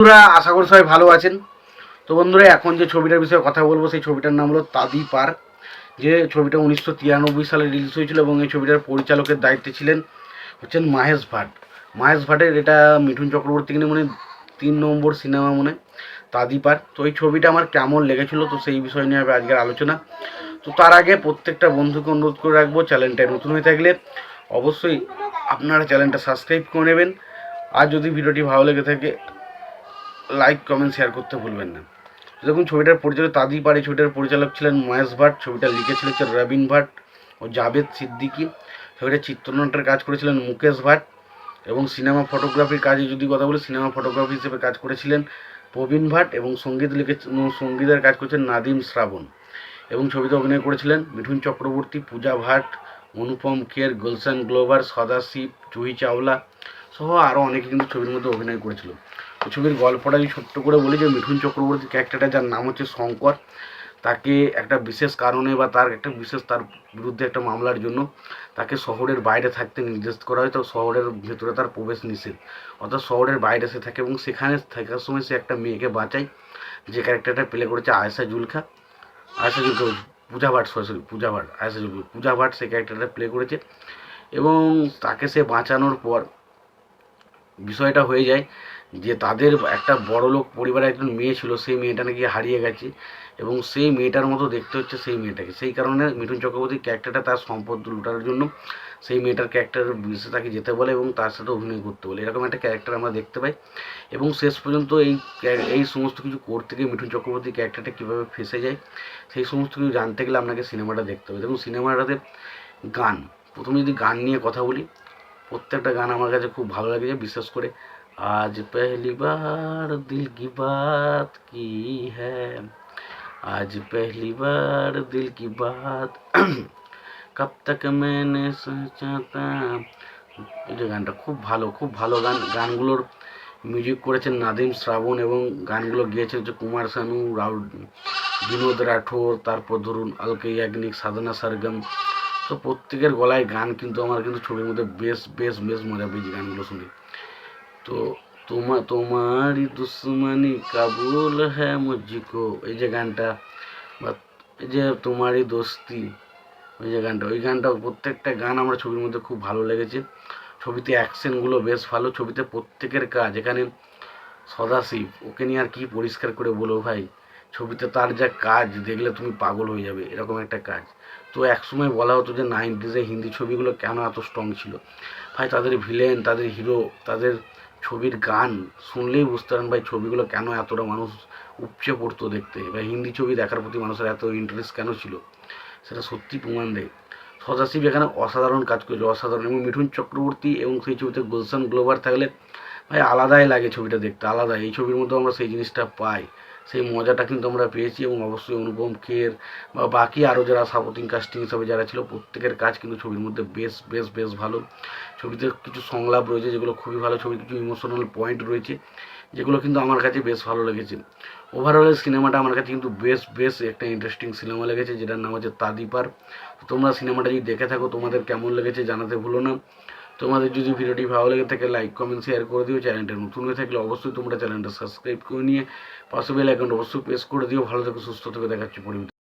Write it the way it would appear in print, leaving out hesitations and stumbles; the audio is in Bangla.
বন্ধুরা, আশা করি সবাই ভালো আছেন। তো বন্ধুরা, এখন যে ছবিটার বিষয়ে কথা বলবো সেই ছবিটার নাম হলো তাদি পার। যে ছবিটা 1993 সালে রিলিজ হয়েছিল এবং এই ছবিটার পরিচালকের দায়িত্বে ছিলেন হচ্ছেন মাহেশ ভাট। মাহেশ ভাটের এটা মিঠুন চক্রবর্তী কিনে মনে 3 নম্বর সিনেমা মনে তাদি পার। তো এই ছবিটা আমার কেমন লেগেছিল, তো সেই বিষয় নিয়ে হবে আজকের আলোচনা। তো তার আগে প্রত্যেকটা বন্ধুকে অনুরোধ করে রাখবো, চ্যানেলটা নতুন হয়ে থাকলে অবশ্যই আপনারা চ্যানেলটা সাবস্ক্রাইব করে নেবেন। আর যদি ভিডিওটি ভালো লেগে থাকে লাইক কমেন্ট শেয়ার করতে ভুলবেন না। দেখুন, ছবিটার পরিচালক তাদি পার, এই ছবিটার পরিচালক ছিলেন মহেশ ভাট, ছবিটা লিখেছিলেন রবীন ভাট ও জাভেদ সিদ্দিকী। ছবিটার চিত্রনাট্যের কাজ করেছিলেন মুকেশ ভাট এবং সিনেমা ফটোগ্রাফির কাজে যদি কথা বলি, সিনেমা ফটোগ্রাফি হিসেবে কাজ করেছিলেন প্রবীণ ভাট এবং সঙ্গীতের কাজ করেছেন নাদিম শ্রাবণ। এবং ছবিতে অভিনয় করেছিলেন মিঠুন চক্রবর্তী, পূজা ভাট, অনুপম খের, গুলশান গ্লোভার, সদাশিব, জুহি চাওলা সহ আরও অনেকে কিন্তু ছবির মধ্যে অভিনয় করেছিল। তো ছবির গল্পটা যদি ছোট্ট করে বলি, যে মিঠুন চক্রবর্তী ক্যারেক্টারটা, যার নাম হচ্ছে শঙ্কর, তাকে একটা বিশেষ কারণে বা তার বিরুদ্ধে একটা মামলার জন্য তাকে শহরের বাইরে থাকতে নির্দেশ করা হয়। তো শহরের ভেতরে তার প্রবেশ নিষেধ, অর্থাৎ শহরের বাইরে সে থাকে এবং সেখানে থাকার সময় সে একটা মেয়েকে বাঁচায়, যে ক্যারেক্টারটা প্লে করেছে আয়েশা জুলকা পূজা ভাট, পূজা ভাট, পূজা ভাট সেই ক্যারেক্টারটা প্লে করেছে। এবং তাকে সে বাঁচানোর পর বিষয়টা হয়ে যায় যে তাদের একটা বড়লোক পরিবারের একজন মেয়ে ছিল, সেই মেয়েটা নাকি হারিয়ে গেছে এবং সেই মেয়েটার মতো দেখতে হচ্ছে সেই মেয়েটাকে। সেই কারণে মিঠুন চক্রবর্তীর ক্যারেক্টারটা তার সম্পদ লুটানোর জন্য সেই মেয়েটার ক্যারেক্টারের বিষয়ে তাকে যেতে বলে এবং তার সাথে অভিনয় করতে বলে। এরকম একটা ক্যারেক্টার আমরা দেখতে পাই এবং শেষ পর্যন্ত এই সমস্ত কিছু করতে গিয়ে মিঠুন চক্রবর্তীর ক্যারেক্টারটা কীভাবে ফেসে যায়, সেই সমস্ত কিছু জানতে গেলে আপনাকে সিনেমাটা দেখতে হবে। দেখুন, সিনেমাটাতে গান, প্রথমে যদি গান নিয়ে কথা বলি, প্রত্যেকটা গান আমার কাছে খুব ভালো লেগেছে। বিশেষ করে আজ পহলি বার দিল কি বাত কি হ্যাঁ, আজ পহলি বার দিল কি বাত কব তক मैंने सोचा था। এই যে গানটা খুব ভালো গান। গানগুলোর মিউজিক করেছেন নাদিম শ্রাবণ এবং গানগুলো গিয়েছে হচ্ছে কুমার শানু, বিনোদ রাঠোর, তারপর ধরুন আলকা ইয়াগনিক, সাধনা সরগম। তো প্রত্যেকের গলায় গান কিন্তু আমার কিন্তু ছবির মধ্যে বেশ বেশ বেশ মজা পেয়েছি গানগুলো শুনে। তো তোমারি দুশ্মনী কাবুল হ্যাঁ মুঝকো, এই যে গানটা, বা এই যে তোমারি দোস্তি, ওই যে গানটা, ওই গানটা, প্রত্যেকটা গান আমার ছবির মধ্যে খুব ভালো লেগেছে। ছবিতে অ্যাকশনগুলো বেশ ভালো। ছবিতে প্রত্যেকের কাজ, এখানে সদাশিব, ওকে নিয়ে আর কি পরিষ্কার করে বলবো ভাই, ছবিতে তার যা কাজ দেখলে তুমি পাগল হয়ে যাবে, এরকম একটা কাজ। তো একসময় বলা হতো যে 90s হিন্দি ছবিগুলো কেন এত স্ট্রং ছিল ভাই, তাদের ভিলেন, তাদের হিরো, তাদের ছবির গান শুনলেই বুঝতে পারেন ভাই ছবিগুলো কেন এতটা মানুষ উপচে পড়তো দেখতে, বা হিন্দি ছবি দেখার প্রতি মানুষের এত ইন্টারেস্ট কেন ছিল, সেটা সত্যি প্রমাণ দেয়। সদাশিব এখানে অসাধারণ কাজ করেছে, অসাধারণ। এবং মিঠুন চক্রবর্তী এবং সেই ছবিতে গুলশান গ্লোভার থাকলে ভাই আলাদাই লাগে ছবিটা দেখতে, আলাদা। এই ছবির মধ্যে আমরা সেই জিনিসটা পাই, সেই মজাটা কিন্তু আমরা পেয়েছি। এবং অবশ্যই অনুপম খের বা বাকি আরও যারা সাপোর্টিং কাস্টিং হিসাবে যারা ছিল, প্রত্যেকের কাজ কিন্তু ছবির মধ্যে বেশ বেশ বেশ ভালো। ছবিতে কিছু সংলাপ রয়েছে যেগুলো খুবই ভালো, ছবির কিছু ইমোশনাল পয়েন্ট রয়েছে যেগুলো কিন্তু আমার কাছে বেশ ভালো লেগেছে। ওভারঅল সিনেমাটা আমার কাছে কিন্তু বেশ বেশ একটা ইন্টারেস্টিং সিনেমা লেগেছে, যেটার নাম হচ্ছে তাদি পার। তোমরা সিনেমাটা যদি দেখে থাকো, তোমাদের কেমন লেগেছে জানাতে ভুলো না। তোমাদের যদি ভিডিওটি ভালো লেগে থাকে লাইক কমেন্ট শেয়ার করে দিও। চ্যানেলটা নতুন হয়ে থাকলে অবশ্যই তোমরা চ্যানেলটা সাবস্ক্রাইব করে নিয়ে পাশে বেল আইকনটা অবশ্যই প্রেস করে দিও। ভালো থেকো, সুস্থ থেকে দেখাচ্ছি পরিবর্তন।